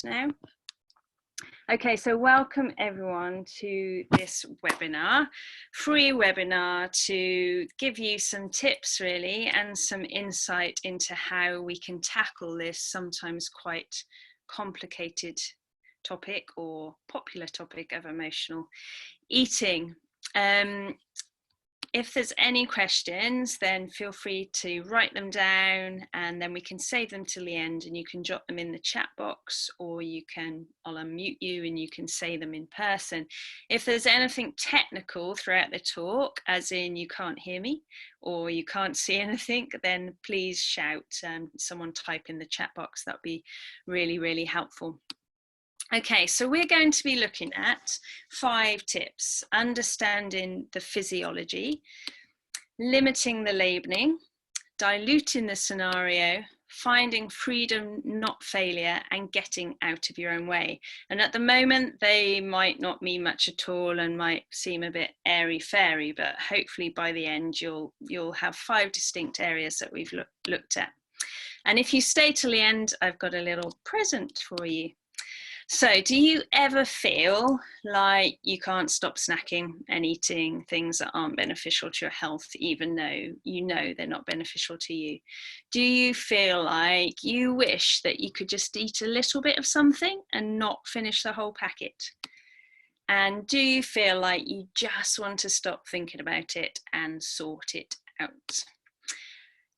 now. Okay, so welcome everyone to this webinar, free webinar to give you some tips really and some insight into how we can tackle this sometimes quite complicated topic or popular topic of emotional eating. If there's any questions, then feel free to write them down and then we can save them till the end and you can jot them in the chat box, or I'll unmute you and you can say them in person. If there's anything technical throughout the talk, as in you can't hear me or you can't see anything, then please shout, someone type in the chat box. That'd be really, really helpful. Okay, so we're going to be looking at 5 tips: understanding the physiology, limiting the labeling, diluting the scenario, finding freedom, not failure, and getting out of your own way. And at the moment, they might not mean much at all and might seem a bit airy-fairy, but hopefully by the end, you'll have 5 distinct areas that we've looked at. And if you stay till the end, I've got a little present for you. So do you ever feel like you can't stop snacking and eating things that aren't beneficial to your health, even though you know they're not beneficial to you? Do you feel like you wish that you could just eat a little bit of something and not finish the whole packet? And do you feel like you just want to stop thinking about it and sort it out?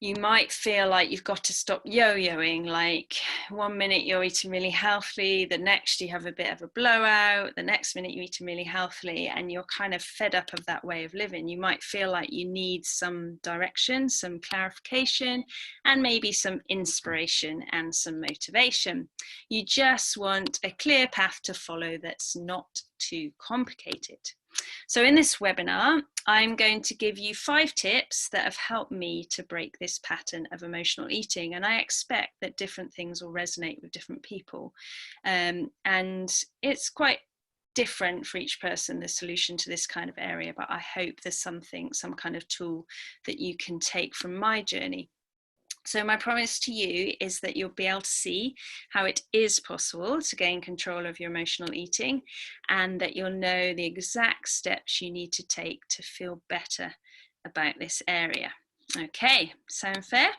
You might feel like you've got to stop yo-yoing, like one minute you're eating really healthily, the next you have a bit of a blowout, the next minute you're eating really healthily, and you're kind of fed up of that way of living. You might feel like you need some direction, some clarification, and maybe some inspiration and some motivation. You just want a clear path to follow that's not too complicated. So in this webinar, I'm going to give you 5 tips that have helped me to break this pattern of emotional eating. And I expect that different things will resonate with different people. And it's quite different for each person, the solution to this kind of area, but I hope there's some kind of tool that you can take from my journey. So my promise to you is that you'll be able to see how it is possible to gain control of your emotional eating, and that you'll know the exact steps you need to take to feel better about this area. Okay, sound fair?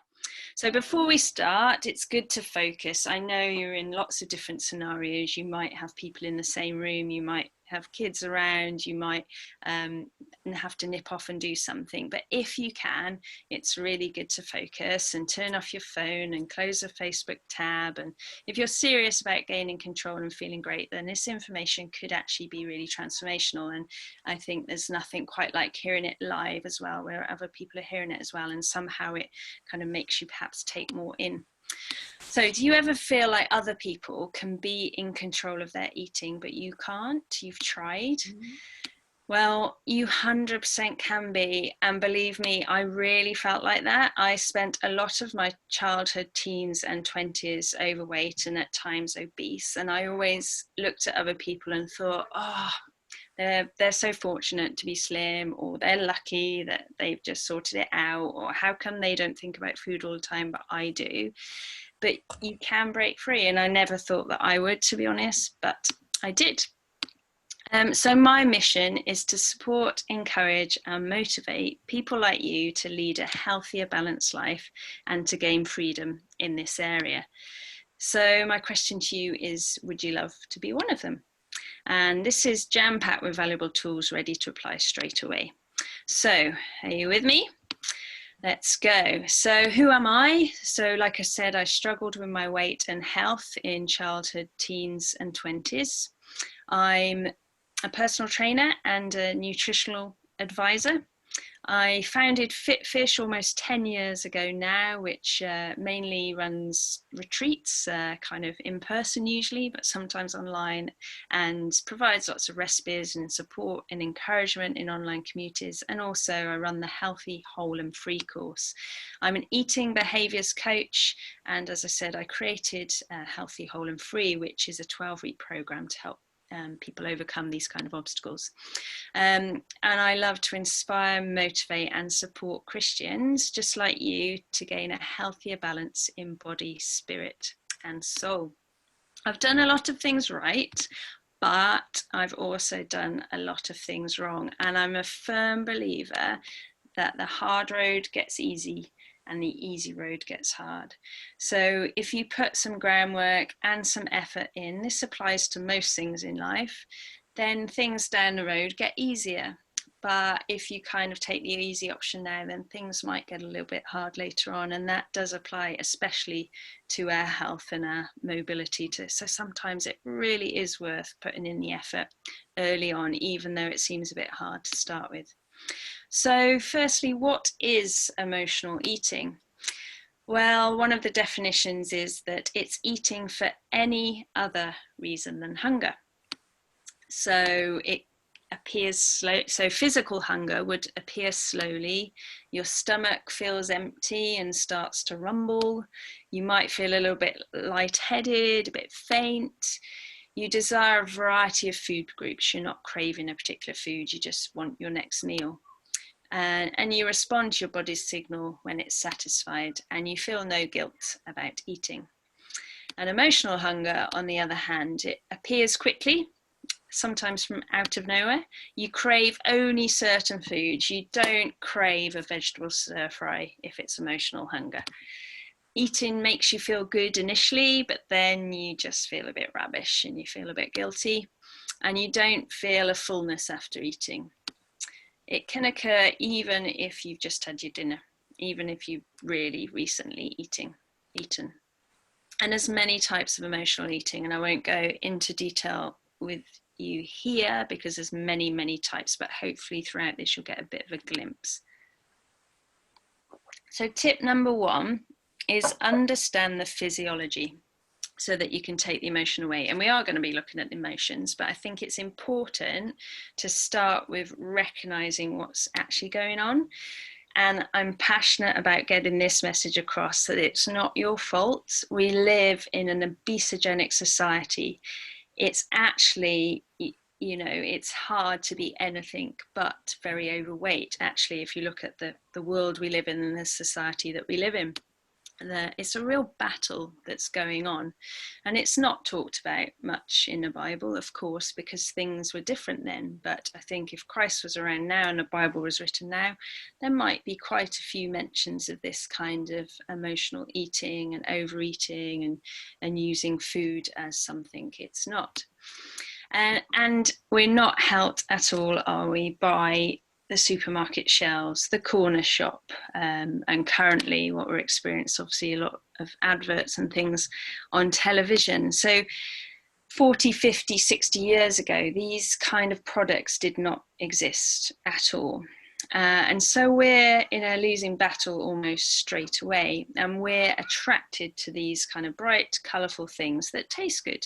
So before we start, it's good to focus. I know you're in lots of different scenarios. You might have people in the same room, you might have kids around, you might have to nip off and do something. But if you can, it's really good to focus and turn off your phone and close the Facebook tab. And if you're serious about gaining control and feeling great, then this information could actually be really transformational. And I think there's nothing quite like hearing it live as well, where other people are hearing it as well, and somehow it kind of makes you perhaps take more in. So do you ever feel like other people can be in control of their eating, but you can't? You've tried? Well, you 100% can be. And believe me, I really felt like that. I spent a lot of my childhood, teens and 20s overweight and at times obese. And I always looked at other people and thought, oh, they're so fortunate to be slim, or they're lucky that they've just sorted it out, or how come they don't think about food all the time, but I do. But you can break free, and I never thought that I would, to be honest, but I did. So my mission is to support, encourage and motivate people like you to lead a healthier, balanced life and to gain freedom in this area. So my question to you is, would you love to be one of them? And this is jam-packed with valuable tools ready to apply straight away. So are you with me? Let's go. So who am I? So like I said, I struggled with my weight and health in childhood, teens and 20s. I'm a personal trainer and a nutritional advisor. I founded FitFish almost 10 years ago now, which mainly runs retreats, kind of in person usually, but sometimes online, and provides lots of recipes and support and encouragement in online communities. And also I run the Healthy, Whole and Free course. I'm an eating behaviours coach. And as I said, I created Healthy, Whole and Free, which is a 12-week program to help people overcome these kind of obstacles. And I love to inspire, motivate and support Christians just like you to gain a healthier balance in body, spirit and soul. I've done a lot of things right, but I've also done a lot of things wrong. And I'm a firm believer that the hard road gets easy and the easy road gets hard. So if you put some groundwork and some effort in, this applies to most things in life, then things down the road get easier. But if you kind of take the easy option now, then things might get a little bit hard later on. And that does apply especially to our health and our mobility. So sometimes it really is worth putting in the effort early on, even though it seems a bit hard to start with. So firstly, what is emotional eating? Well, one of the definitions is that it's eating for any other reason than hunger. So it appears slow. So physical hunger would appear slowly. Your stomach feels empty and starts to rumble. You might feel a little bit lightheaded, a bit faint. You desire a variety of food groups. You're not craving a particular food. You just want your next meal. And you respond to your body's signal when it's satisfied, and you feel no guilt about eating. And emotional hunger, on the other hand, it appears quickly, sometimes from out of nowhere. You crave only certain foods. You don't crave a vegetable stir fry if it's emotional hunger. Eating makes you feel good initially, but then you just feel a bit rubbish and you feel a bit guilty, and you don't feel a fullness after eating. It can occur even if you've just had your dinner, even if you've really recently eaten. And there's many types of emotional eating, and I won't go into detail with you here because there's many, many types, but hopefully throughout this you'll get a bit of a glimpse. So tip number 1 is understand the physiology so that you can take the emotion away. And we are going to be looking at emotions, but I think it's important to start with recognizing what's actually going on. And I'm passionate about getting this message across, that it's not your fault. We live in an obesogenic society. It's actually, you know, it's hard to be anything but very overweight, actually, if you look at the world we live in and the society that we live in. It's a real battle that's going on, and it's not talked about much in the Bible, of course, because things were different then. But I think if Christ was around now and the Bible was written now, there might be quite a few mentions of this kind of emotional eating and overeating and using food as something it's not. And we're not helped at all, are we, by the supermarket shelves, the corner shop, and currently what we're experiencing, obviously a lot of adverts and things on television. So 40, 50, 60 years ago, these kind of products did not exist at all. And so we're in a losing battle almost straight away, and we're attracted to these kind of bright, colourful things that taste good.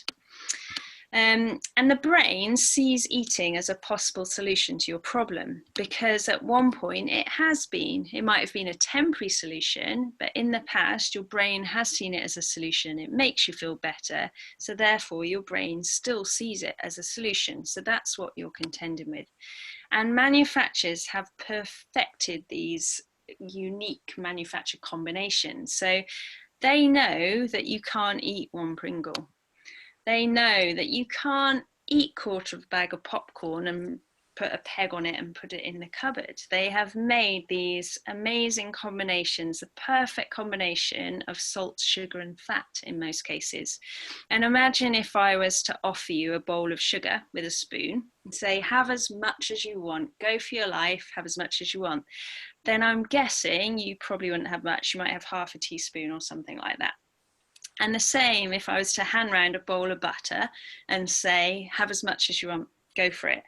And the brain sees eating as a possible solution to your problem, because at one point it might have been a temporary solution, but in the past your brain has seen it as a solution. It makes you feel better, so therefore your brain still sees it as a solution. So that's what you're contending with. And manufacturers have perfected these unique manufactured combinations. So they know that you can't eat one Pringle. They know that you can't eat a quarter of a bag of popcorn and put a peg on it and put it in the cupboard. They have made these amazing combinations, the perfect combination of salt, sugar, and fat in most cases. And imagine if I was to offer you a bowl of sugar with a spoon and say, have as much as you want, go for your life, have as much as you want. Then I'm guessing you probably wouldn't have much. You might have half a teaspoon or something like that. And the same if I was to hand round a bowl of butter and say, have as much as you want, go for it.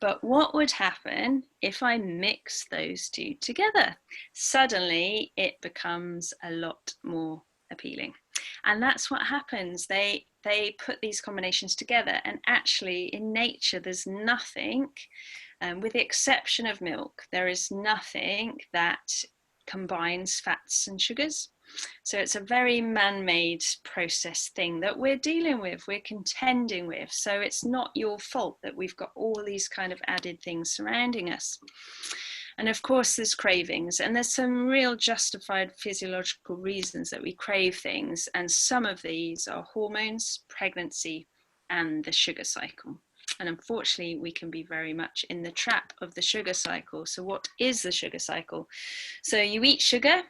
But what would happen if I mix those two together? Suddenly it becomes a lot more appealing. And that's what happens. They put these combinations together, and actually in nature there's nothing, with the exception of milk, there is nothing that combines fats and sugars. So it's a very man-made process thing that we're dealing with, we're contending with. So it's not your fault that we've got all these kind of added things surrounding us. And of course, there's cravings, and there's some real justified physiological reasons that we crave things. And some of these are hormones, pregnancy, and the sugar cycle. And unfortunately, we can be very much in the trap of the sugar cycle. So what is the sugar cycle? So you eat sugar,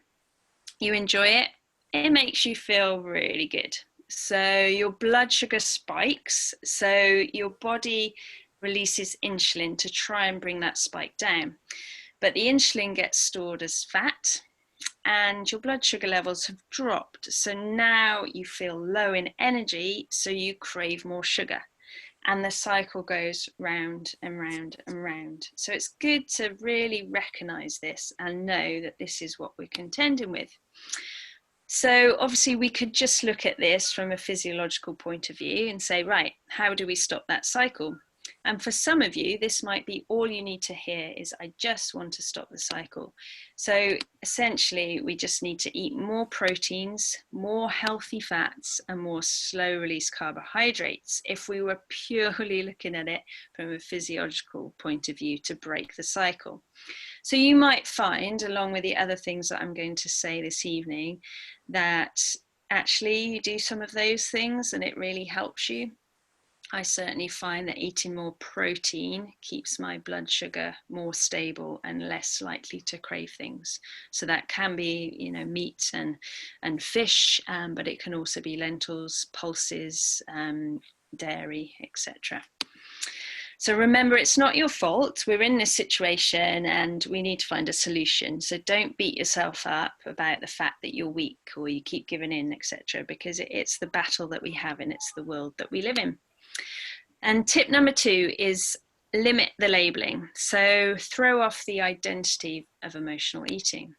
you enjoy it, it makes you feel really good. So your blood sugar spikes, so your body releases insulin to try and bring that spike down. But the insulin gets stored as fat, and your blood sugar levels have dropped. So now you feel low in energy, so you crave more sugar. And the cycle goes round and round and round. So it's good to really recognize this and know that this is what we're contending with. So obviously we could just look at this from a physiological point of view and say, right, how do we stop that cycle? And for some of you, this might be all you need to hear is, I just want to stop the cycle. So essentially, we just need to eat more proteins, more healthy fats, and more slow release carbohydrates if we were purely looking at it from a physiological point of view to break the cycle. So you might find, along with the other things that I'm going to say this evening, that actually you do some of those things and it really helps you. I certainly find that eating more protein keeps my blood sugar more stable and less likely to crave things. So that can be, you know, meat and fish, but it can also be lentils, pulses, dairy, etc. So remember, it's not your fault. We're in this situation and we need to find a solution. So don't beat yourself up about the fact that you're weak or you keep giving in, etc., because it's the battle that we have and it's the world that we live in. And tip number 2 is limit the labeling. So throw off the identity of emotional eating.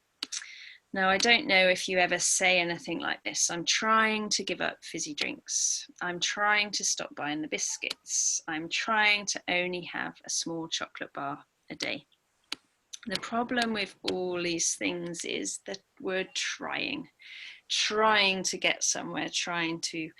Now, I don't know if you ever say anything like this. I'm trying to give up fizzy drinks. I'm trying to stop buying the biscuits. I'm trying to only have a small chocolate bar a day. The problem with all these things is that we're trying to get somewhere, trying to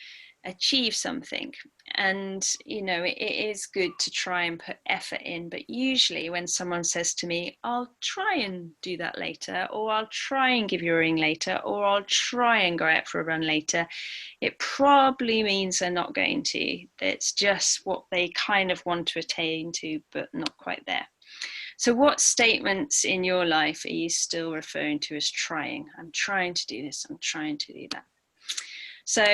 achieve something. And you know, it is good to try and put effort in, but usually when someone says to me, I'll try and do that later, or I'll try and give you a ring later, or I'll try and go out for a run later, it probably means they're not going to. It's just what they kind of want to attain to, but not quite there. So what statements in your life are you still referring to as trying? I'm trying to do this, I'm trying to do that. So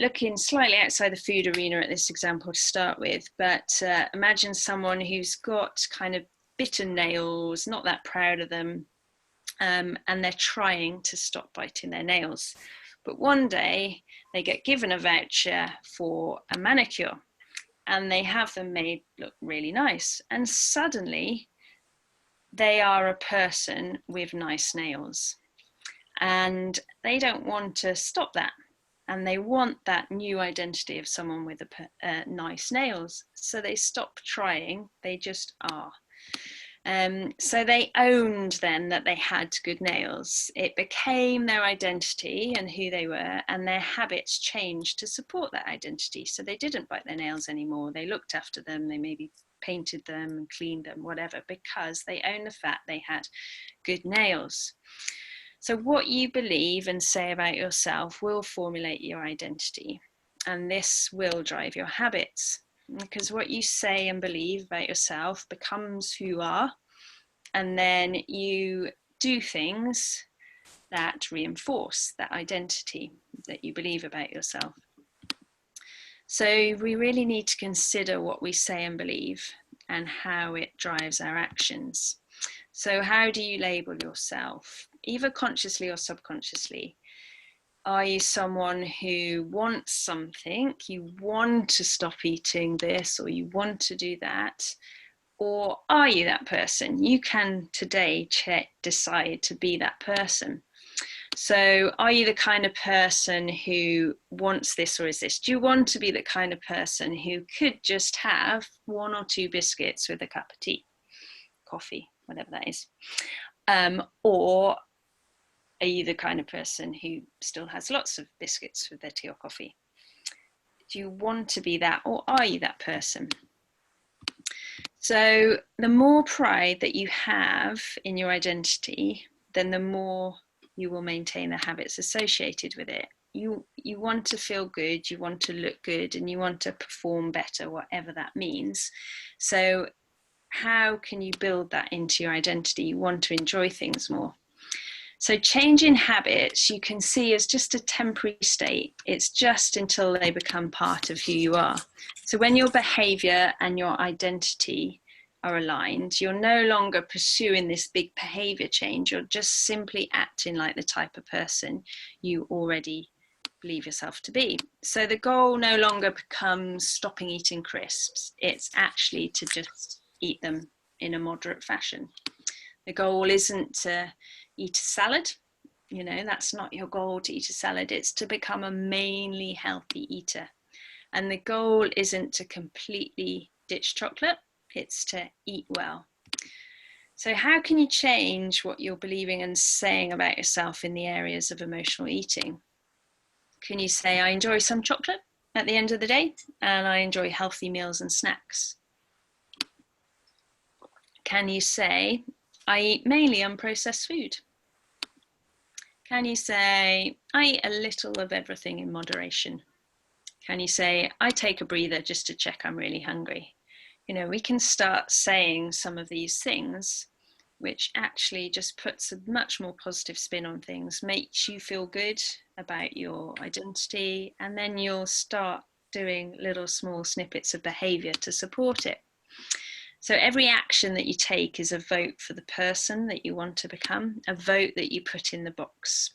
looking slightly outside the food arena at this example to start with, but imagine someone who's got kind of bitter nails, not that proud of them, and they're trying to stop biting their nails. But one day they get given a voucher for a manicure and they have them made look really nice. And suddenly they are a person with nice nails. And they don't want to stop that. And they want that new identity of someone with nice nails. So they stop trying, they just are. So they owned then that they had good nails. It became their identity and who they were, and their habits changed to support that identity. So they didn't bite their nails anymore. They looked after them, they maybe painted them and cleaned them, whatever, because they owned the fact they had good nails. So what you believe and say about yourself will formulate your identity, and this will drive your habits, because what you say and believe about yourself becomes who you are, and then you do things that reinforce that identity that you believe about yourself. So we really need to consider what we say and believe and how it drives our actions. So how do you label yourself, either consciously or subconsciously? Are you someone who wants something, you want to stop eating this or you want to do that? Or are you that person? You can today decide to be that person. So are you the kind of person who wants this or is this? Do you want to be the kind of person who could just have 1 or 2 biscuits with a cup of tea, coffee, whatever that is? Or are you the kind of person who still has lots of biscuits with their tea or coffee? Do you want to be that, or are you that person? So the more pride that you have in your identity, then the more you will maintain the habits associated with it. You want to feel good, you want to look good, and you want to perform better, whatever that means. So how can you build that into your identity? You want to enjoy things more. So changing habits you can see as just a temporary state. It's just until they become part of who you are. So when your behavior and your identity are aligned, you're no longer pursuing this big behavior change. You're just simply acting like the type of person you already believe yourself to be. So the goal no longer becomes stopping eating crisps. It's actually to just eat them in a moderate fashion. The goal isn't to eat a salad. You know, that's not your goal, to eat a salad. It's to become a mainly healthy eater. And the goal isn't to completely ditch chocolate. It's to eat well. So how can you change what you're believing and saying about yourself in the areas of emotional eating? Can you say, I enjoy some chocolate at the end of the day, and I enjoy healthy meals and snacks? Can you say, I eat mainly unprocessed food? Can you say, I eat a little of everything in moderation? Can you say, I take a breather just to check I'm really hungry? You know, we can start saying some of these things, which actually just puts a much more positive spin on things, makes you feel good about your identity, and then you'll start doing little small snippets of behavior to support it. So every action that you take is a vote for the person that you want to become, a vote that you put in the box.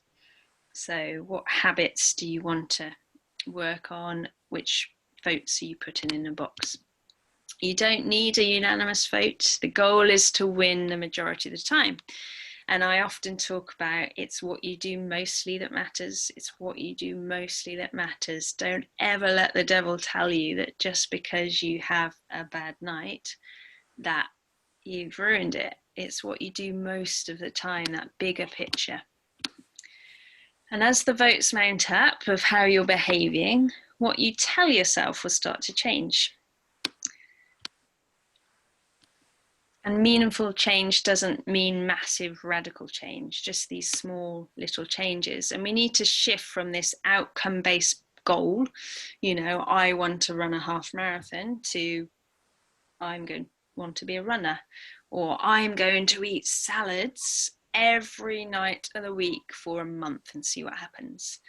So what habits do you want to work on? Which votes are you putting in the box? You don't need a unanimous vote. The goal is to win the majority of the time. And I often talk about it's what you do mostly that matters. It's what you do mostly that matters. Don't ever let the devil tell you that just because you have a bad night that you've ruined it. It's what you do most of the time, that bigger picture. And as the votes mount up of how you're behaving, what you tell yourself will start to change. And meaningful change doesn't mean massive radical change, just these small little changes. And we need to shift from this outcome-based goal, you know, I want to run a half marathon, to I'm going to want to be a runner, or I'm going to eat salads every night of the week for a month and see what happens.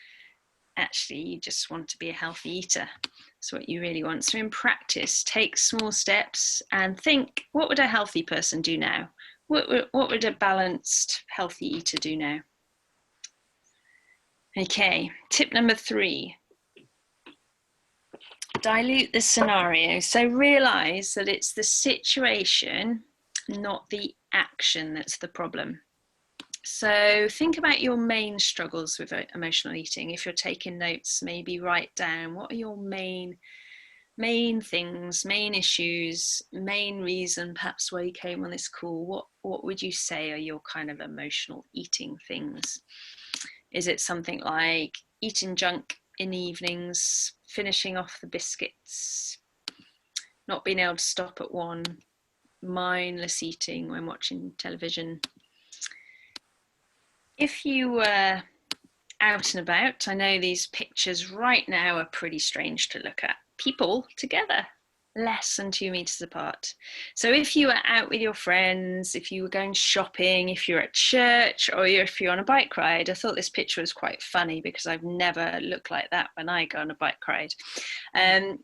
Actually, you just want to be a healthy eater. That's what you really want. So in practice, take small steps and think, what would a healthy person do now? What would a balanced, healthy eater do now? Okay, tip number 3. Dilute the scenario. So realize that it's the situation, not the action, that's the problem. So think about your main struggles with emotional eating. If you're taking notes, maybe write down what are your main things, main issues, main reason perhaps why you came on this call. What would you say are your kind of emotional eating things? Is it something like eating junk in the evenings, finishing off the biscuits, not being able to stop at one, mindless eating when watching television? If you were out and about, I know these pictures right now are pretty strange to look at. People together, less than 2 meters apart. So if you were out with your friends, if you were going shopping, if you're at church, or if you're on a bike ride, I thought this picture was quite funny because I've never looked like that when I go on a bike ride.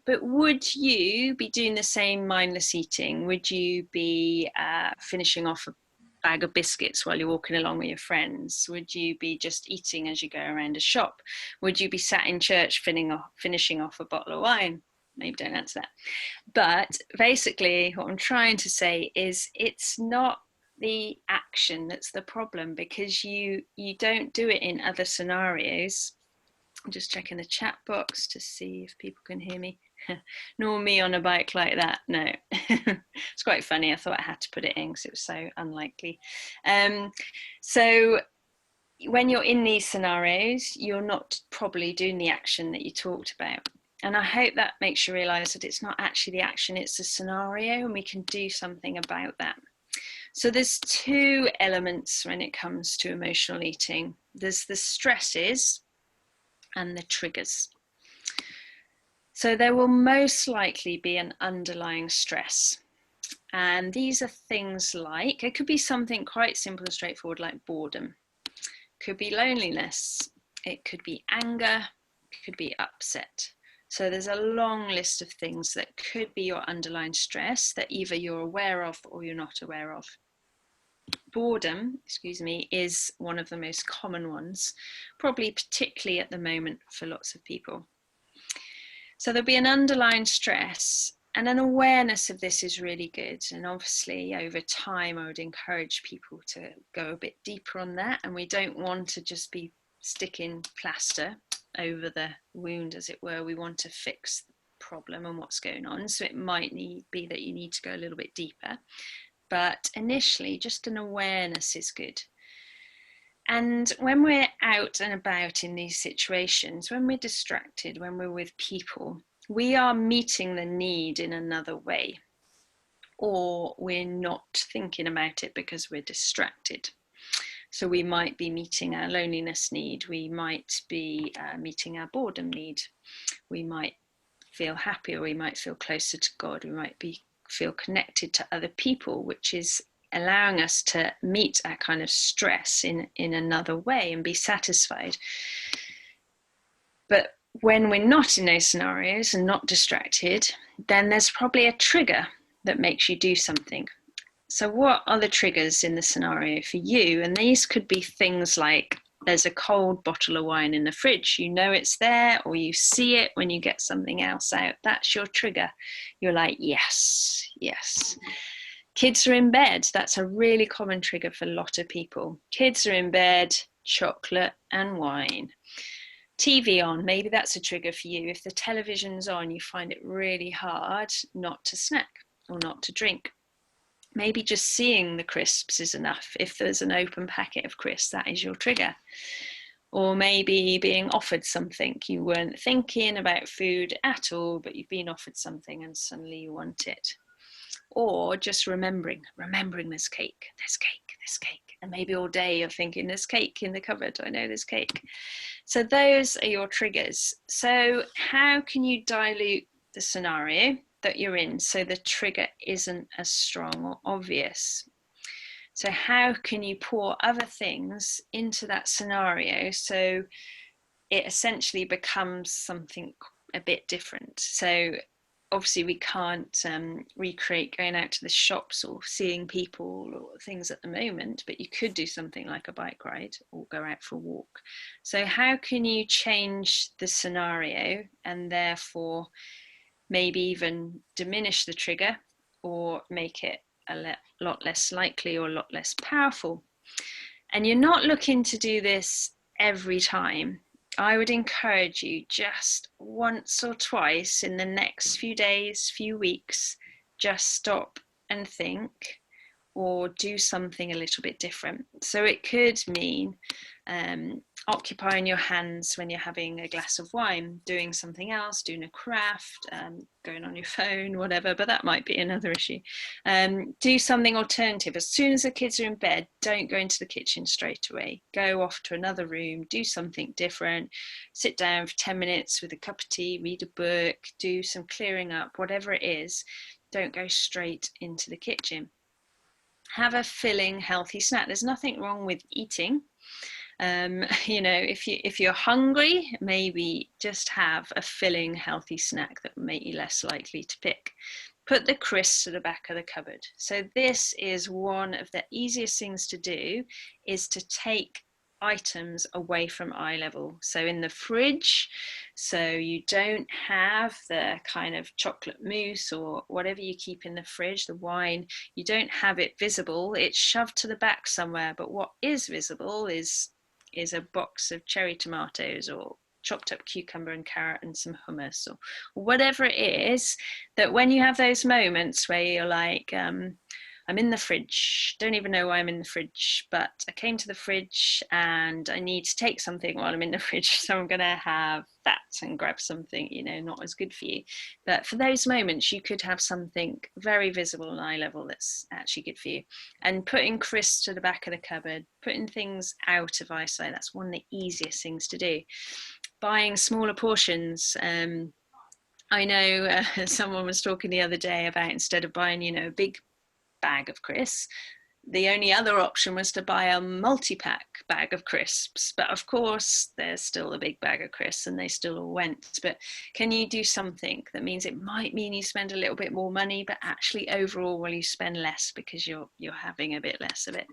But would you be doing the same mindless eating? Would you be finishing off a bag of biscuits while you're walking along with your friends? Would you be just eating as you go around a shop? Would you be sat in church finishing off a bottle of wine? Maybe don't answer that. But basically what I'm trying to say is it's not the action that's the problem, because you don't do it in other scenarios. I'm just checking the chat box to see if people can hear me. Nor me on a bike like that, no. It's quite funny. I thought I had to put it in because it was so unlikely. So when you're in these scenarios, you're not probably doing the action that you talked about. And I hope that makes you realize that it's not actually the action, it's the scenario, and we can do something about that. So there's two elements when it comes to emotional eating. There's the stresses and the triggers. So there will most likely be an underlying stress. And these are things like, it could be something quite simple and straightforward like boredom. It could be loneliness. It could be anger. It could be upset. So there's a long list of things that could be your underlying stress that either you're aware of or you're not aware of. Boredom, is one of the most common ones, probably particularly at the moment for lots of people. So there'll be an underlying stress, and an awareness of this is really good. And obviously over time, I would encourage people to go a bit deeper on that. And we don't want to just be sticking plaster over the wound, as it were. We want to fix the problem and what's going on. So it might be that you need to go a little bit deeper. But initially, just an awareness is good. And when we're out and about in these situations, when we're distracted, when we're with people, we are meeting the need in another way, or we're not thinking about it because we're distracted. So we might be meeting our loneliness need, we might be meeting our boredom need, we might feel happy, or we might feel closer to God, we might feel connected to other people, which is allowing us to meet our kind of stress in another way and be satisfied. But when we're not in those scenarios and not distracted, then there's probably a trigger that makes you do something. So what are the triggers in the scenario for you? And these could be things like, there's a cold bottle of wine in the fridge, you know it's there, or you see it when you get something else out. That's your trigger. You're like, yes, yes. Kids are in bed. That's a really common trigger for a lot of people. Kids are in bed, chocolate and wine. TV on, maybe that's a trigger for you. If the television's on, you find it really hard not to snack or not to drink. Maybe just seeing the crisps is enough. If there's an open packet of crisps, that is your trigger. Or maybe being offered something. You weren't thinking about food at all, but you've been offered something and suddenly you want it. Or just remembering there's cake, and maybe all day you're thinking there's cake in the cupboard, I know there's cake. So those are your triggers. So how can you dilute the scenario that you're in so the trigger isn't as strong or obvious? So how can you pour other things into that scenario so it essentially becomes something a bit different? So obviously we can't recreate going out to the shops or seeing people or things at the moment, but you could do something like a bike ride or go out for a walk. So how can you change the scenario and therefore maybe even diminish the trigger or make it a lot less likely or a lot less powerful? And you're not looking to do this every time. I would encourage you just once or twice in the next few days, few weeks, just stop and think or do something a little bit different. So it could mean occupying your hands when you're having a glass of wine, doing something else, doing a craft, going on your phone, whatever, but that might be another issue. Do something alternative. As soon as the kids are in bed, don't go into the kitchen straight away. Go off to another room, do something different, sit down for 10 minutes with a cup of tea, read a book, do some clearing up, whatever it is. Don't go straight into the kitchen. Have a filling, healthy snack. There's nothing wrong with eating. If you're hungry, maybe just have a filling, healthy snack that will make you less likely to pick. Put the crisps to the back of the cupboard. So this is one of the easiest things to do, is to take items away from eye level. So in the fridge, so you don't have the kind of chocolate mousse or whatever you keep in the fridge, the wine, you don't have it visible, it's shoved to the back somewhere. But what is visible is a box of cherry tomatoes or chopped up cucumber and carrot and some hummus or whatever it is, that when you have those moments where you're like, I'm in the fridge, don't even know why I'm in the fridge, but I came to the fridge and I need to take something while I'm in the fridge, so I'm going to have that and grab something, you know, not as good for you. But for those moments, you could have something very visible and eye level that's actually good for you. And putting crisps to the back of the cupboard, putting things out of eyesight, that's one of the easiest things to do. Buying smaller portions. I know someone was talking the other day about, instead of buying, you know, a big bag of crisps, the only other option was to buy a multi-pack bag of crisps. But of course, there's still a big bag of crisps and they still all went. But can you do something that means, it might mean you spend a little bit more money, but actually overall, will you spend less because you're having a bit less of it?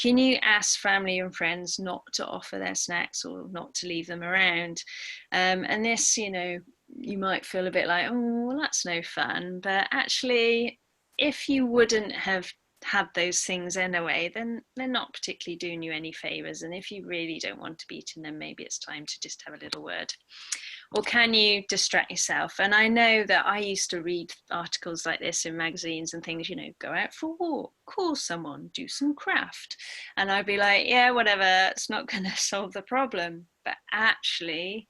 Can you ask family and friends not to offer their snacks or not to leave them around? And this, you know, you might feel a bit like, oh, well, that's no fun. But actually, if you wouldn't have had those things anyway, then they're not particularly doing you any favors. And if you really don't want to be eating them, maybe it's time to just have a little word. Or can you distract yourself? And I know that I used to read articles like this in magazines and things, you know, go out for a walk, call someone, do some craft. And I'd be like, yeah, whatever, it's not going to solve the problem. But actually,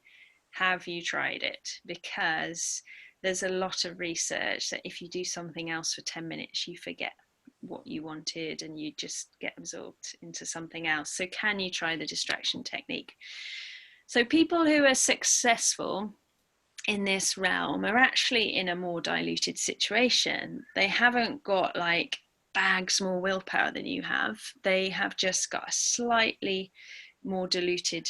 have you tried it? Because there's a lot of research that if you do something else for 10 minutes, you forget what you wanted and you just get absorbed into something else. So can you try the distraction technique? So people who are successful in this realm are actually in a more diluted situation. They haven't got like bags more willpower than you have. They have just got a slightly more diluted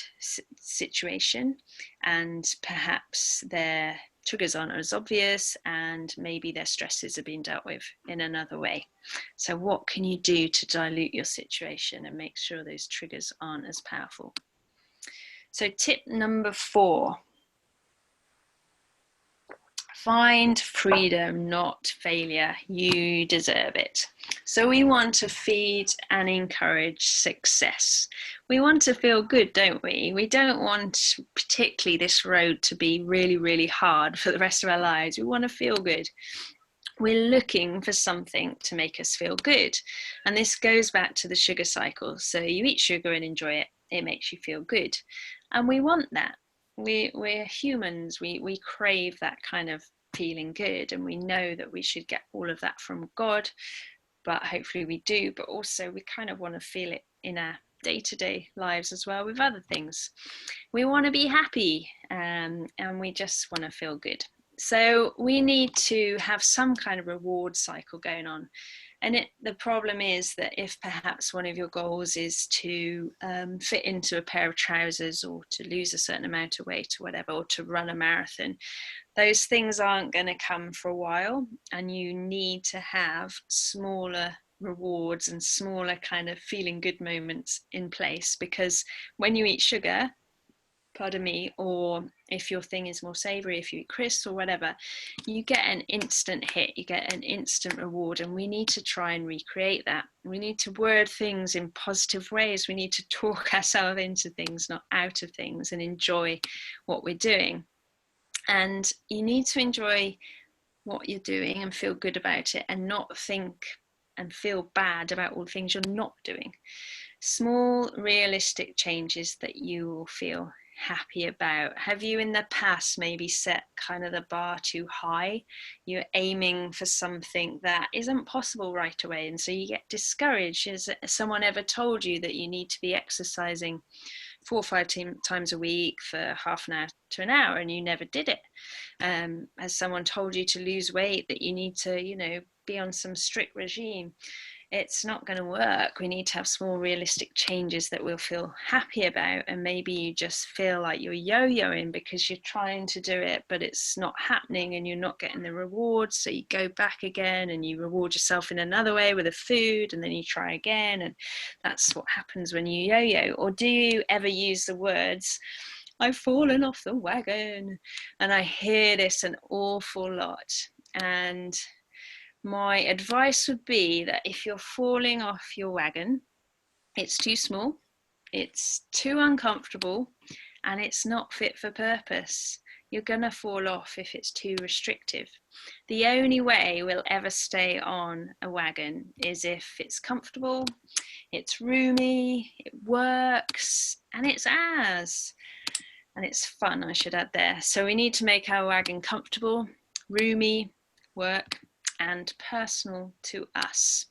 situation, and perhaps their triggers aren't as obvious, and maybe their stresses are being dealt with in another way. So what can you do to dilute your situation and make sure those triggers aren't as powerful? So tip number 4, find freedom, not failure. You deserve it. So we want to feed and encourage success. We want to feel good, don't we? We don't want particularly this road to be really, really hard for the rest of our lives. We want to feel good. We're looking for something to make us feel good. And this goes back to the sugar cycle. So you eat sugar and enjoy it. It makes you feel good. And we want that. We're humans. We crave that kind of feeling good. And we know that we should get all of that from God. But hopefully we do. But also we kind of want to feel it in our day-to-day lives as well with other things. We want to be happy, and we just want to feel good. So we need to have some kind of reward cycle going on. And the problem is that if perhaps one of your goals is to fit into a pair of trousers, or to lose a certain amount of weight or whatever, or to run a marathon, those things aren't going to come for a while. And you need to have smaller rewards and smaller kind of feeling good moments in place. Because when you eat sugar, pardon me, or if your thing is more savory, if you eat crisps or whatever, you get an instant hit, you get an instant reward. And we need to try and recreate that. We need to word things in positive ways. We need to talk ourselves into things, not out of things, and enjoy what we're doing. And you need to enjoy what you're doing and feel good about it, and not think and feel bad about all the things you're not doing. Small, realistic changes that you will feel happy about. Have you in the past maybe set kind of the bar too high? You're aiming for something that isn't possible right away, and so you get discouraged. Has someone ever told you that you need to be exercising 4 or 5 times a week for half an hour to an hour, and you never did it? Has someone told you to lose weight, that you need to, you know, be on some strict regime? It's not going to work. We need to have small, realistic changes that we'll feel happy about. And maybe you just feel like you're yo-yoing because you're trying to do it, but it's not happening and you're not getting the rewards. So you go back again and you reward yourself in another way with a food, and then you try again. And that's what happens when you yo-yo. Or do you ever use the words, I've fallen off the wagon? And I hear this an awful lot. And my advice would be that if you're falling off your wagon, it's too small, it's too uncomfortable, and it's not fit for purpose. You're going to fall off if it's too restrictive. The only way we'll ever stay on a wagon is if it's comfortable, it's roomy, it works, and it's ours. and it's fun, I should add there. So we need to make our wagon comfortable, roomy, work, and personal to us.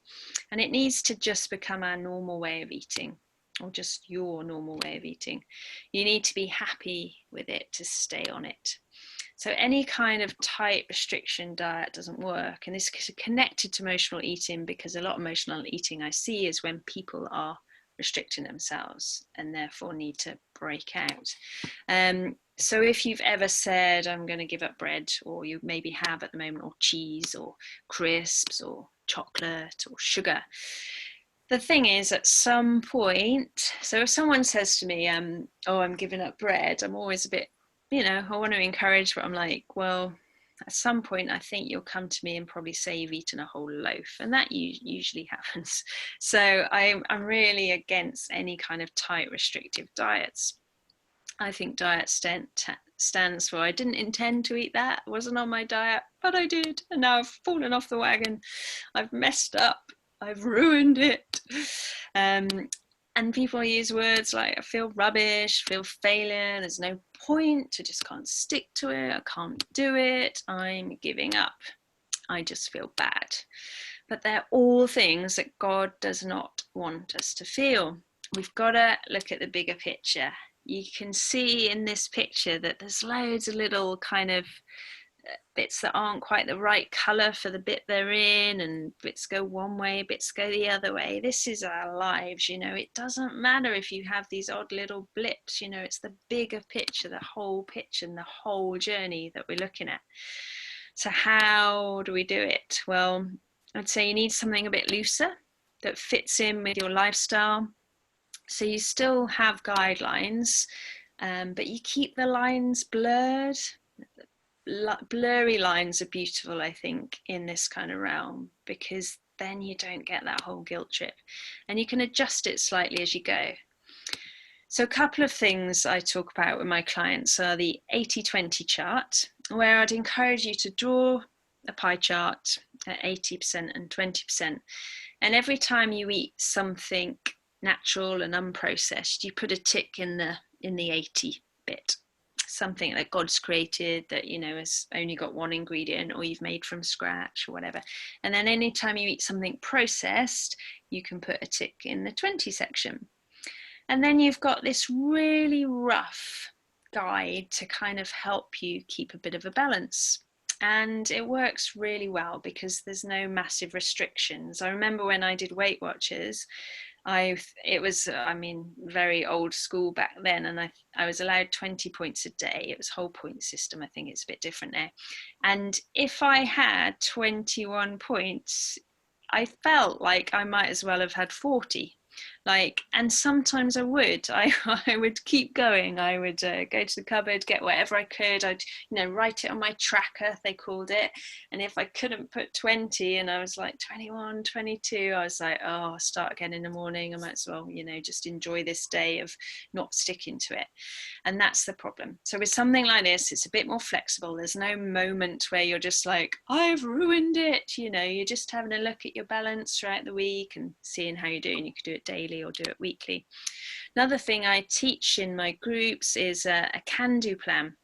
And it needs to just become our normal way of eating, or just your normal way of eating. You need to be happy with it to stay on it. So any kind of tight restriction diet doesn't work. And this is connected to emotional eating, because a lot of emotional eating I see is when people are restricting themselves and therefore need to break out. So if you've ever said, I'm going to give up bread, or you maybe have at the moment, or cheese, or crisps, or chocolate, or sugar, the thing is, at some point, so if someone says to me, oh, I'm giving up bread, I'm always a bit, I want to encourage, but I'm like, well, at some point, I think you'll come to me and probably say you've eaten a whole loaf, and that usually happens. So I'm really against any kind of tight, restrictive diets. I think diet stands for, I didn't intend to eat that, it wasn't on my diet, but I did, and now I've fallen off the wagon, I've messed up, I've ruined it. And people use words like, I feel rubbish, feel failure, there's no point, I just can't stick to it, I can't do it, I'm giving up, I just feel bad. But they're all things that God does not want us to feel. We've got to look at the bigger picture. You can see in this picture that there's loads of little kind of bits that aren't quite the right colour for the bit they're in, and bits go one way, bits go the other way. This is our lives, it doesn't matter if you have these odd little blips, it's the bigger picture, the whole picture, and the whole journey that we're looking at. So how do we do it? Well, I'd say you need something a bit looser that fits in with your lifestyle. So you still have guidelines, but you keep the lines blurred. Blurry lines are beautiful, I think, in this kind of realm, because then you don't get that whole guilt trip, and you can adjust it slightly as you go. So a couple of things I talk about with my clients are the 80-20 chart, where I'd encourage you to draw a pie chart at 80% and 20. And every time you eat something natural and unprocessed, you put a tick in the 80 bit. Something that God's created that, has only got one ingredient, or you've made from scratch, or whatever. And then anytime you eat something processed, you can put a tick in the 20 section. And then you've got this really rough guide to kind of help you keep a bit of a balance. And it works really well because there's no massive restrictions. I remember when I did Weight Watchers, it was very old school back then, and I was allowed 20 points a day. It was whole point system. I think it's a bit different now. And if I had 21 points, I felt like I might as well have had 40. And sometimes I would keep going. I would go to the cupboard, get whatever I could. I'd write it on my tracker, they called it, and if I couldn't put 20 and I was like 21, 22, I was like, oh, I'll start again in the morning, I might as well just enjoy this day of not sticking to it. And that's the problem. So with something like this, it's a bit more flexible. There's no moment where you're just like, I've ruined it. You're just having a look at your balance throughout the week and seeing how you're doing. You could do it daily or do it weekly. Another thing I teach in my groups is a can-do plan.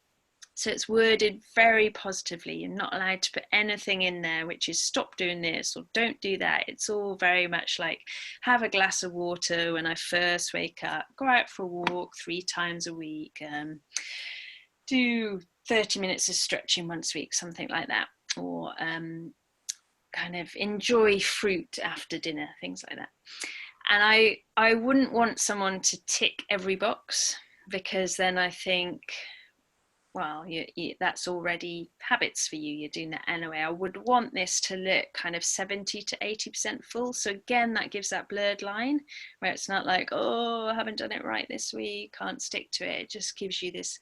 So it's worded very positively. You're not allowed to put anything in there which is stop doing this or don't do that. It's all very much like, have a glass of water when I first wake up, go out for a walk 3 times a week, do 30 minutes of stretching once a week, something like that, or kind of enjoy fruit after dinner, things like that. And I wouldn't want someone to tick every box, because then I think, well, that's already habits for you. You're doing that anyway. I would want this to look kind of 70 to 80% full. So again, that gives that blurred line where it's not like, oh, I haven't done it right this week, can't stick to it. It just gives you this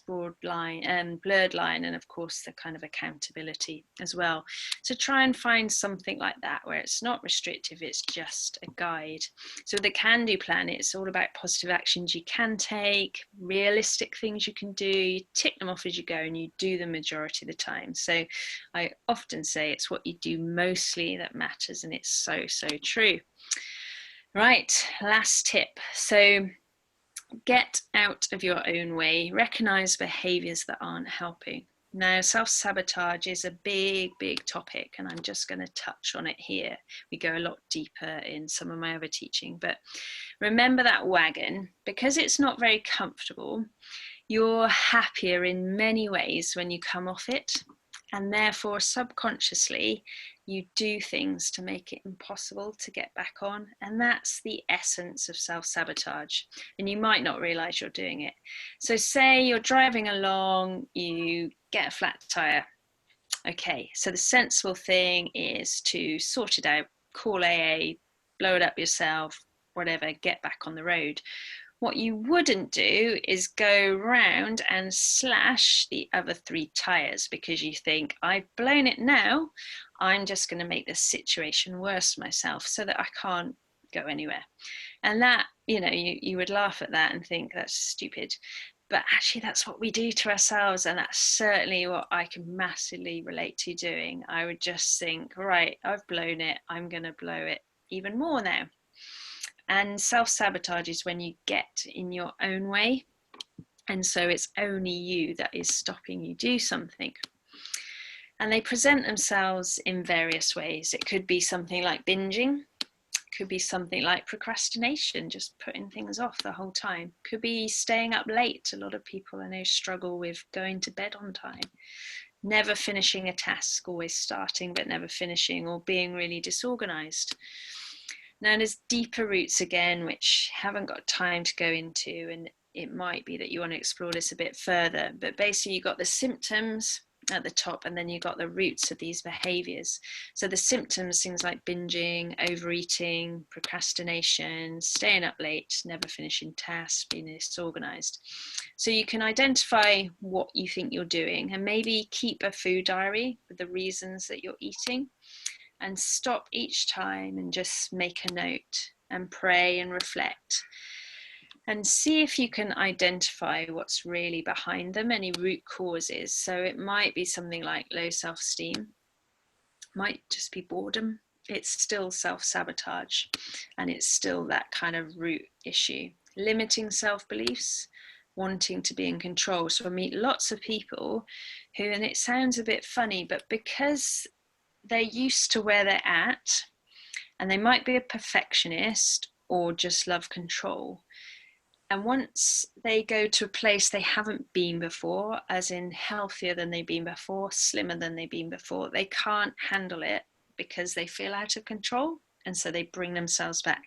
broad line and blurred line, and of course the kind of accountability as well. So try and find something like that where it's not restrictive, it's just a guide. So the can-do plan, it's all about positive actions you can take, realistic things you can do. You tick them off as you go, and you do the majority of the time. So I often say it's what you do mostly that matters, and it's so true. Right, last tip. So Get out of your own way. Recognize behaviors that aren't helping. Now, self-sabotage is a big, big topic, and I'm just going to touch on it here. We go a lot deeper in some of my other teaching, but remember that wagon, because it's not very comfortable, you're happier in many ways when you come off it, and therefore subconsciously you do things to make it impossible to get back on. And that's the essence of self-sabotage, and you might not realize you're doing it. So say you're driving along, you get a flat tire. Okay, so the sensible thing is to sort it out, call AA, blow it up yourself, whatever, get back on the road. What you wouldn't do is go round and slash the other 3 tires, because you think, I've blown it now, I'm just going to make this situation worse myself so that I can't go anywhere. And that, you would laugh at that and think that's stupid. But actually that's what we do to ourselves, and that's certainly what I can massively relate to doing. I would just think, right, I've blown it, I'm going to blow it even more now. And self-sabotage is when you get in your own way, and so it's only you that is stopping you do something. And they present themselves in various ways. It could be something like binging, could be something like procrastination, just putting things off the whole time, could be staying up late. A lot of people I know struggle with going to bed on time, never finishing a task, always starting but never finishing, or being really disorganized. Now there's deeper roots again, which haven't got time to go into, and it might be that you want to explore this a bit further, but basically you've got the symptoms at the top, and then you've got the roots of these behaviors. So the symptoms, things like binging, overeating, procrastination, staying up late, never finishing tasks, being disorganized. So you can identify what you think you're doing, and maybe keep a food diary with the reasons that you're eating, and stop each time and just make a note and pray and reflect and see if you can identify what's really behind them, any root causes. So it might be something like low self-esteem, might just be boredom. It's still self-sabotage, and it's still that kind of root issue. Limiting self-beliefs, wanting to be in control. So I meet lots of people who, and it sounds a bit funny, but because they're used to where they're at, and they might be a perfectionist or just love control, and once they go to a place they haven't been before, as in healthier than they've been before, slimmer than they've been before, they can't handle it because they feel out of control. And so they bring themselves back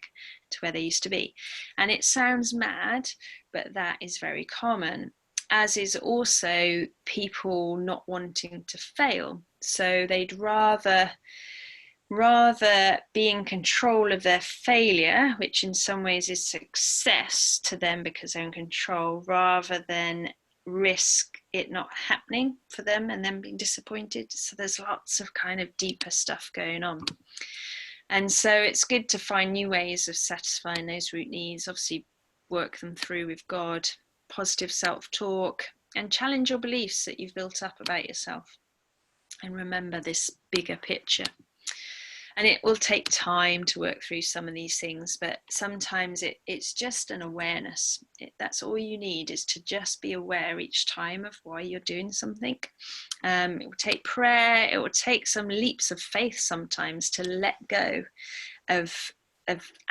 to where they used to be. And it sounds mad, but that is very common, as is also people not wanting to fail. So they'd rather be in control of their failure, which in some ways is success to them because they're in control, rather than risk it not happening for them and then being disappointed. So there's lots of kind of deeper stuff going on. And so it's good to find new ways of satisfying those root needs, obviously work them through with God, positive self-talk, and challenge your beliefs that you've built up about yourself. And remember this bigger picture. And it will take time to work through some of these things, but sometimes it's just an awareness. That's all you need, is to just be aware each time of why you're doing something. It will take prayer. It will take some leaps of faith sometimes to let go of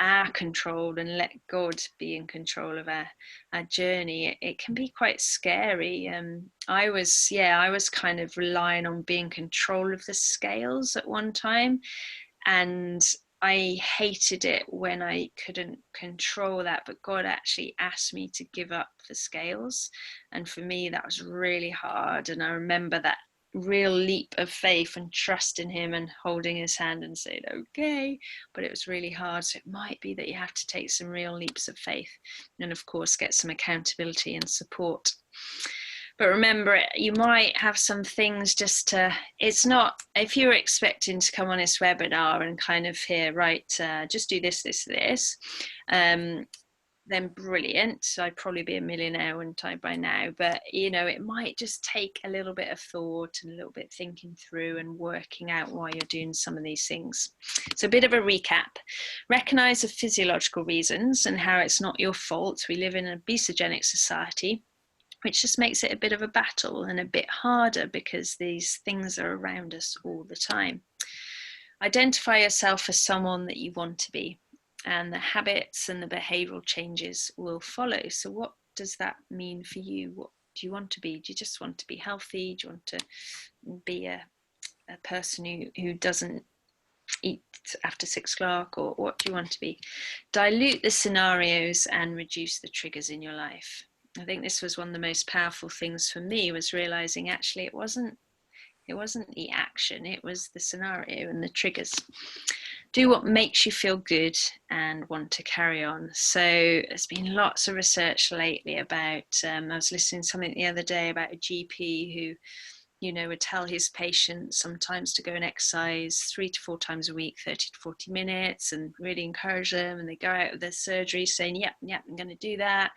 our control and let God be in control of our journey. It can be quite scary. I was kind of relying on being in control of the scales at one time, and I hated it when I couldn't control that, but God actually asked me to give up the scales, and for me that was really hard. And I remember that real leap of faith and trust in him and holding his hand and saying okay, but it was really hard. So it might be that you have to take some real leaps of faith, and of course get some accountability and support. But remember, you might have some things just to, it's not, if you're expecting to come on this webinar and kind of hear, right, just do this, then brilliant. So I'd probably be a millionaire, wouldn't I, by now? But, you know, it might just take a little bit of thought and a little bit thinking through and working out why you're doing some of these things. So a bit of a recap. Recognize the physiological reasons and how it's not your fault. We live in an obesogenic society, which just makes it a bit of a battle and a bit harder because these things are around us all the time. Identify yourself as someone that you want to be, and the habits and the behavioral changes will follow. So what does that mean for you? What do you want to be? Do you just want to be healthy? Do you want to be a person who doesn't eat after 6 o'clock, or what do you want to be? Dilute the scenarios and reduce the triggers in your life. I think this was one of the most powerful things for me, was realizing actually it wasn't the action, it was the scenario and the triggers. Do what makes you feel good and want to carry on. So there's been lots of research lately about, I was listening to something the other day about a GP who, you know, would tell his patients sometimes to go and exercise 3 to 4 times a week, 30 to 40 minutes, and really encourage them. And they go out of their surgery saying, yep, I'm going to do that.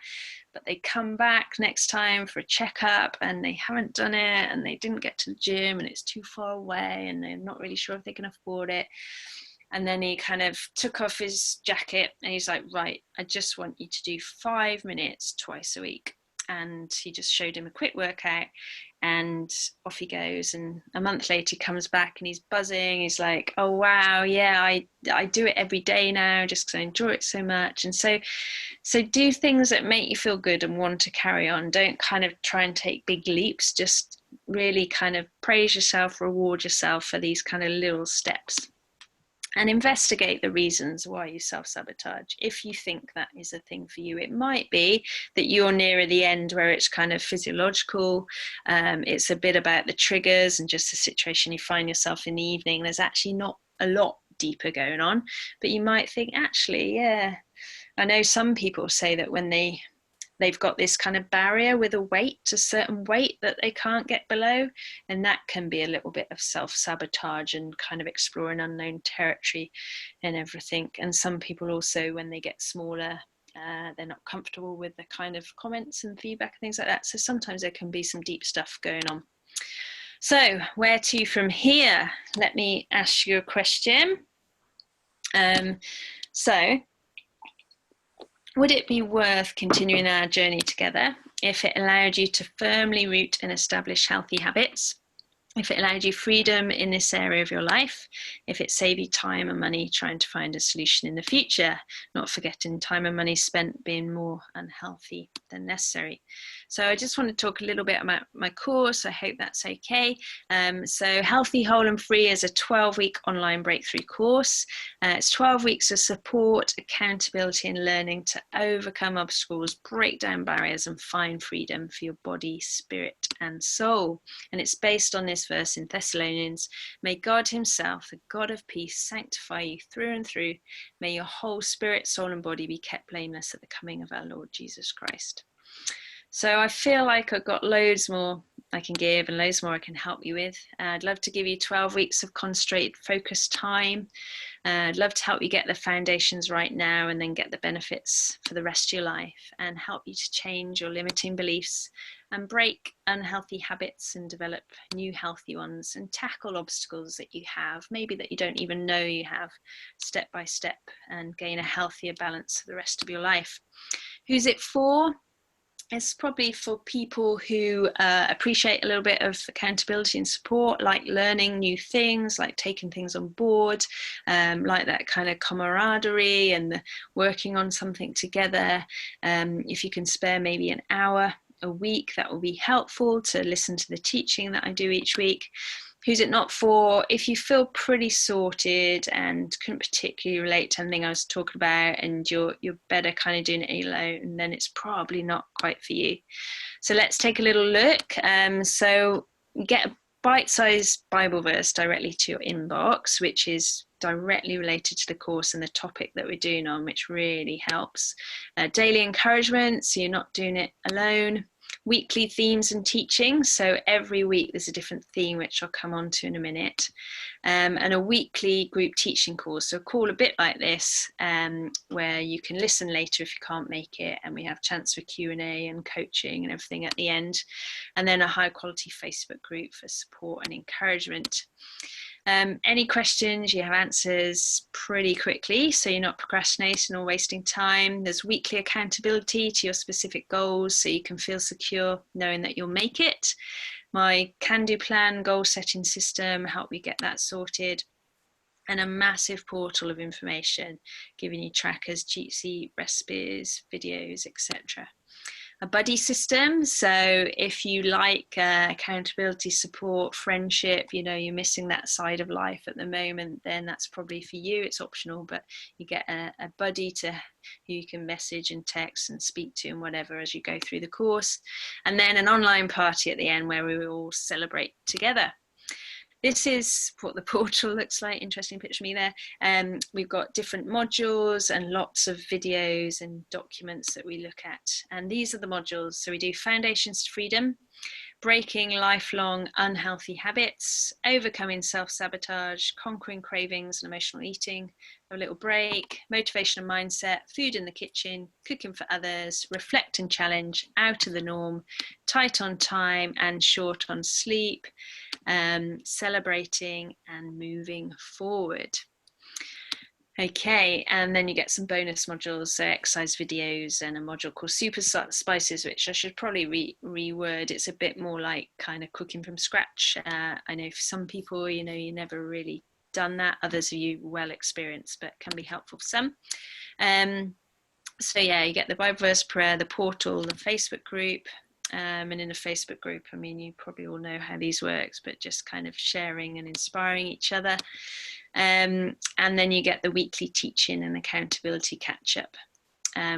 But they come back next time for a checkup and they haven't done it, and they didn't get to the gym, and it's too far away, and they're not really sure if they can afford it. And then he kind of took off his jacket and he's like, right, I just want you to do 5 minutes twice a week. And he just showed him a quick workout, and off he goes. And a month later he comes back and he's buzzing. He's like, oh wow, yeah, I do it every day now just because I enjoy it so much. And so do things that make you feel good and want to carry on. Don't kind of try and take big leaps. Just really kind of praise yourself, reward yourself for these kind of little steps. And investigate the reasons why you self-sabotage. If you think that is a thing for you, it might be that you're nearer the end where it's kind of physiological. It's a bit about the triggers and just the situation you find yourself in the evening. There's actually not a lot deeper going on, but you might think, actually, yeah. I know some people say that when they've got this kind of barrier with a certain weight that they can't get below, and that can be a little bit of self-sabotage and kind of exploring unknown territory and everything. And some people also, when they get smaller, they're not comfortable with the kind of comments and feedback and things like that. So sometimes there can be some deep stuff going on. So where to from here? Let me ask you a question. Would it be worth continuing our journey together if it allowed you to firmly root and establish healthy habits? If it allowed you freedom in this area of your life, if it saved you time and money trying to find a solution in the future, not forgetting time and money spent being more unhealthy than necessary. So I just want to talk a little bit about my course. I hope that's okay. So Healthy, Whole and Free is a 12-week online breakthrough course. It's 12 weeks of support, accountability and learning to overcome obstacles, break down barriers and find freedom for your body, spirit and soul. And it's based on this verse in Thessalonians: may God himself, the God of peace, sanctify you through and through. May your whole spirit, soul and body be kept blameless at the coming of our Lord Jesus Christ. So I feel like I've got loads more I can give and loads more I can help you with. I'd love to give you 12 weeks of concentrated, focused time. I'd love to help you get the foundations right now and then get the benefits for the rest of your life, and help you to change your limiting beliefs and break unhealthy habits and develop new healthy ones, and tackle obstacles that you have, maybe that you don't even know you have, step by step, and gain a healthier balance for the rest of your life. Who's it for? It's probably for people who appreciate a little bit of accountability and support, like learning new things, like taking things on board, like that kind of camaraderie and working on something together. If you can spare maybe an hour a week, that will be helpful to listen to the teaching that I do each week. Who's it not for? If you feel pretty sorted and couldn't particularly relate to anything I was talking about, and you're better kind of doing it alone, then it's probably not quite for you. So let's take a little look. So get a bite-sized Bible verse directly to your inbox, which is directly related to the course and the topic that we're doing on, which really helps. Daily encouragement, so you're not doing it alone. weekly themes and teaching. So every week there's a different theme, which I'll come on to in a minute, and a weekly group teaching course. So a call a bit like this, where you can listen later if you can't make it, and we have chance for Q&A and coaching and everything at the end. And then a high quality Facebook group for support and encouragement. Any questions, you have answers pretty quickly, so you're not procrastinating or wasting time. There's weekly accountability to your specific goals, so you can feel secure knowing that you'll make it. My can-do plan, goal setting system, help you get that sorted. And a massive portal of information, giving you trackers, cheat sheet, recipes, videos, etc. A buddy system. So if you like accountability, support, friendship, you know, you're missing that side of life at the moment, then that's probably for you. It's optional, but you get a buddy to who you can message and text and speak to and whatever as you go through the course. And then an online party at the end where we will all celebrate together. This is what the portal looks like. Interesting picture of me there. We've got different modules and lots of videos and documents that we look at. And these are the modules. So we do Foundations to Freedom, Breaking Lifelong Unhealthy Habits, Overcoming Self-Sabotage, Conquering Cravings and Emotional Eating, A Little Break, Motivation and Mindset, Food in the Kitchen, Cooking for Others, Reflect and Challenge, Out of the Norm, Tight on Time and Short on Sleep, Celebrating and Moving Forward. Okay, and then you get some bonus modules, so exercise videos and a module called Super Spices, which I should probably reword. It's a bit more like kind of cooking from scratch. I know for some people, you know, you never really done that. Others of you well experienced, but can be helpful for some. So yeah, you get the Bible verse prayer, the portal, the Facebook group. And in a Facebook group, I mean, you probably all know how these works, but just kind of sharing and inspiring each other. And then you get the weekly teaching and accountability catch up,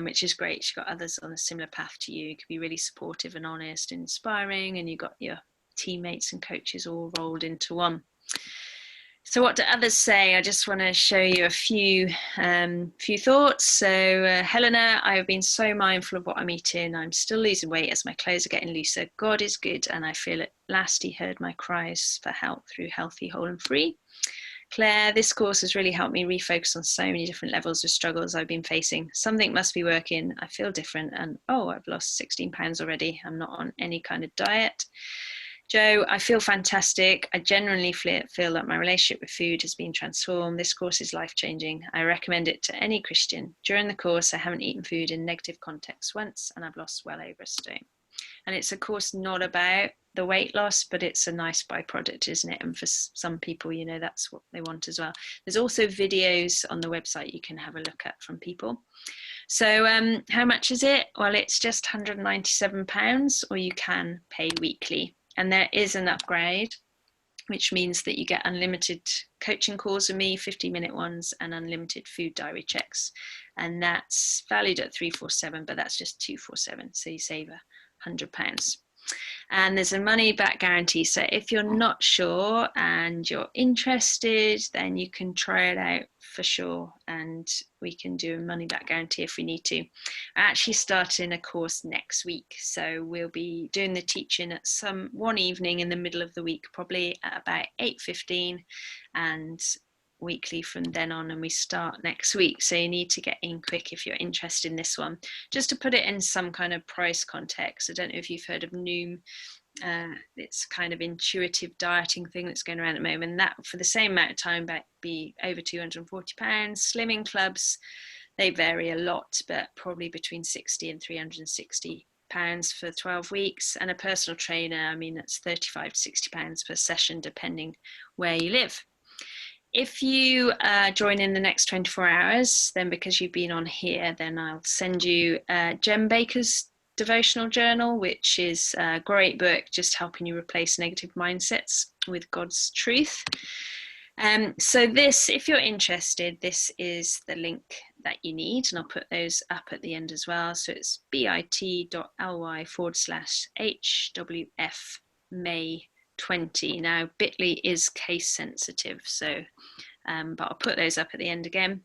which is great. You've got others on a similar path to you. You can be really supportive and honest and inspiring, and you've got your teammates and coaches all rolled into one. So what do others say? I just want to show you a few thoughts. So Helena, I have been so mindful of what I'm eating. I'm still losing weight as my clothes are getting looser. God is good, and I feel at last he heard my cries for help through Healthy, Whole and Free. Claire, this course has really helped me refocus on so many different levels of struggles I've been facing. Something must be working. I feel different, and oh, I've lost 16 pounds already. I'm not on any kind of diet. Joe, I feel fantastic. I genuinely feel that my relationship with food has been transformed. This course is life-changing. I recommend it to any Christian. During the course, I haven't eaten food in negative context once, and I've lost well over a stone. And it's, of course, not about the weight loss, but it's a nice byproduct, isn't it? And for some people, you know, that's what they want as well. There's also videos on the website you can have a look at from people. So how much is it? Well, it's just £197, or you can pay weekly. And there is an upgrade, which means that you get unlimited coaching calls with me, 50-minute ones, and unlimited food diary checks. And that's valued at £347, but that's just £247. So you save £100. And there's a money back guarantee. So if you're not sure and you're interested, then you can try it out for sure. And we can do a money back guarantee if we need to. I actually starting a course next week. So we'll be doing the teaching at one evening in the middle of the week, probably at about 8:15, and weekly from then on, and we start next week. So you need to get in quick if you're interested in this one. Just to put it in some kind of price context, I don't know if you've heard of Noom. It's kind of intuitive dieting thing that's going around at the moment. That for the same amount of time might be over £240. Slimming clubs, they vary a lot, but probably between £60 and £360 for 12 weeks. And a personal trainer, I mean, that's £35 to £60 per session, depending where you live. If you join in the next 24 hours, then because you've been on here, then I'll send you Jem Baker's devotional journal, which is a great book, just helping you replace negative mindsets with God's truth. So this, if you're interested, this is the link that you need, and I'll put those up at the end as well. So it's bit.ly/HWF May 20. Now Bitly is case sensitive, so but I'll put those up at the end again.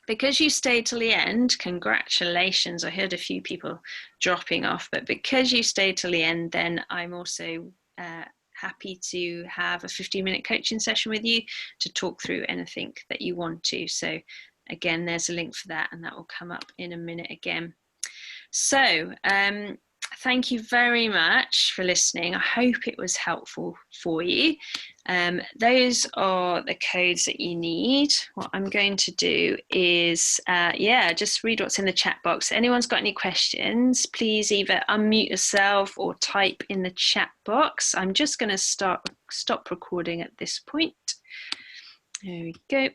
because you stayed till the end, congratulations. I heard a few people dropping off, but because you stayed till the end, then I'm also happy to have a 15-minute coaching session with you to talk through anything that you want to. So again, there's a link for that, and that will come up in a minute again. So thank you very much for listening. I hope it was helpful for you. Those are the codes that you need. What I'm going to do is, just read what's in the chat box. Anyone's got any questions, please either unmute yourself or type in the chat box. I'm just going to stop recording at this point. There we go.